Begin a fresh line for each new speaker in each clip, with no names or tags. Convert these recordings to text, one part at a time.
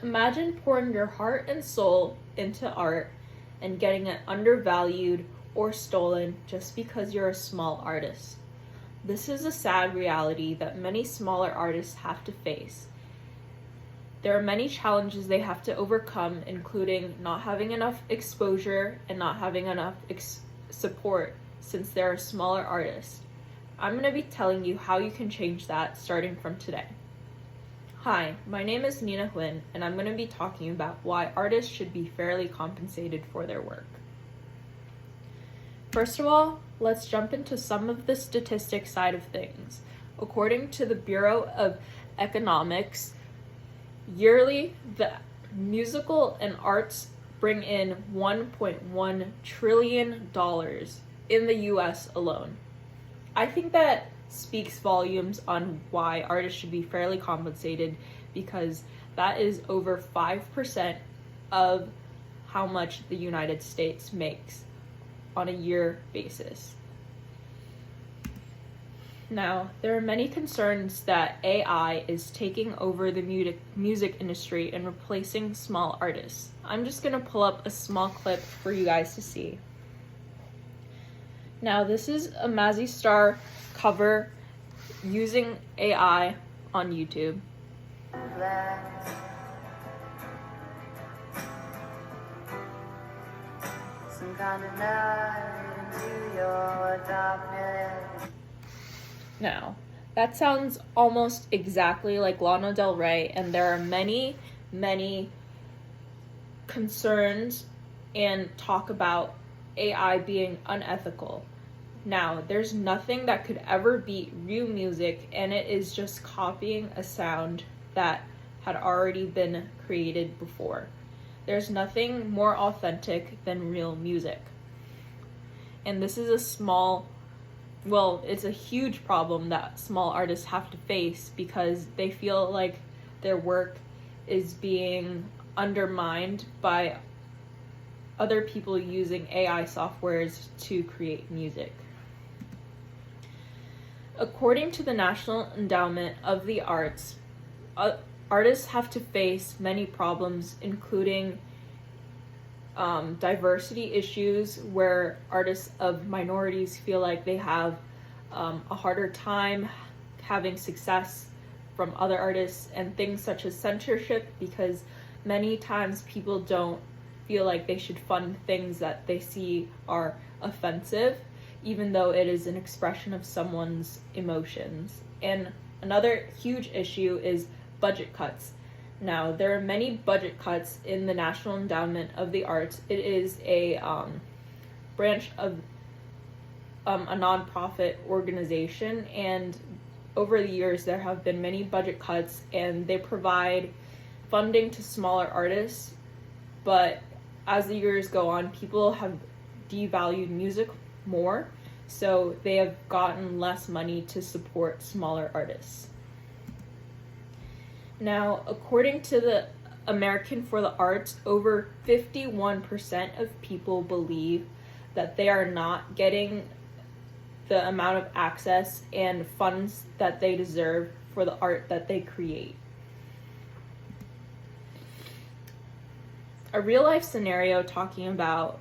Imagine pouring your heart and soul into art and getting it undervalued or stolen just because you're a small artist. This is a sad reality that many smaller artists have to face. There are many challenges they have to overcome, including not having enough exposure and not having enough support since they're a smaller artist. I'm going to be telling you how you can change that starting from today. Hi, my name is Nina Huynh, and I'm going to be talking about why artists should be fairly compensated for their work. First of all, let's jump into some of the statistics side of things. According to the Bureau of Economics, yearly, the musical and arts bring in $1.1 trillion in the US alone. I think that speaks volumes on why artists should be fairly compensated, because that is over 5% of how much the United States makes on a year basis. Now, there are many concerns that AI is taking over the music industry and replacing small artists. I'm just going to pull up a small clip for you guys to see. Now, this is a Mazzy Star cover using AI on YouTube. Some kind of night into your darkness. Now, that sounds almost exactly like Lana Del Rey, and there are many, many concerns and talk about AI being unethical. Now, there's nothing that could ever beat real music, and it is just copying a sound that had already been created before. There's nothing more authentic than real music. And this is it's a huge problem that small artists have to face, because they feel like their work is being undermined by other people using AI softwares to create music. According to the National Endowment of the Arts, artists have to face many problems, including diversity issues, where artists of minorities feel like they have a harder time having success from other artists, and things such as censorship, because many times people don't feel like they should fund things that they see are offensive, even though it is an expression of someone's emotions. And another huge issue is budget cuts. Now, there are many budget cuts in the National Endowment of the Arts. It is a branch of a nonprofit organization, and over the years there have been many budget cuts, and they provide funding to smaller artists. But as the years go on, people have devalued music more, so they have gotten less money to support smaller artists. Now, according to the American for the Arts, over 51% of people believe that they are not getting the amount of access and funds that they deserve for the art that they create. A real life scenario talking about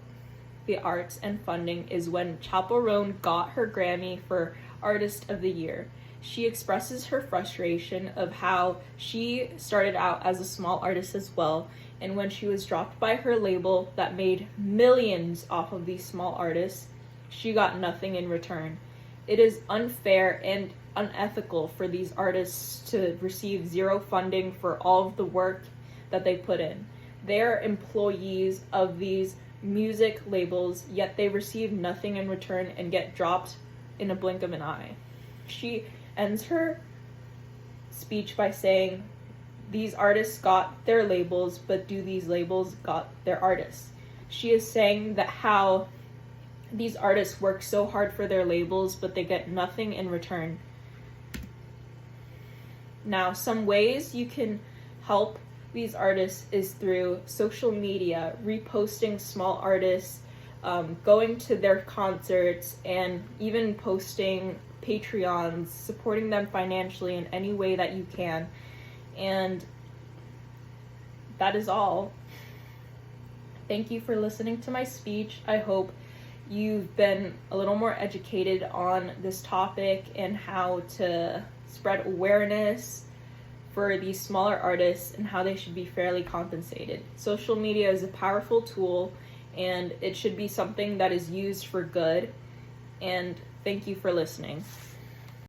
the arts and funding is when Chappell Roan got her Grammy for Artist of the Year. She expresses her frustration of how she started out as a small artist as well, and when she was dropped by her label that made millions off of these small artists, she got nothing in return. It is unfair and unethical for these artists to receive zero funding for all of the work that they put in. They're employees of these music labels, yet they receive nothing in return and get dropped in a blink of an eye. She ends her speech by saying, these artists got their labels, but do these labels got their artists? She is saying that how these artists work so hard for their labels, but they get nothing in return. Now, some ways you can help these artists is through social media, reposting small artists, going to their concerts, and even posting Patreons, supporting them financially in any way that you can. And that is all. Thank you for listening to my speech. I hope you've been a little more educated on this topic and how to spread awareness for these smaller artists and how they should be fairly compensated. Social media is a powerful tool, and it should be something that is used for good. And thank you for listening.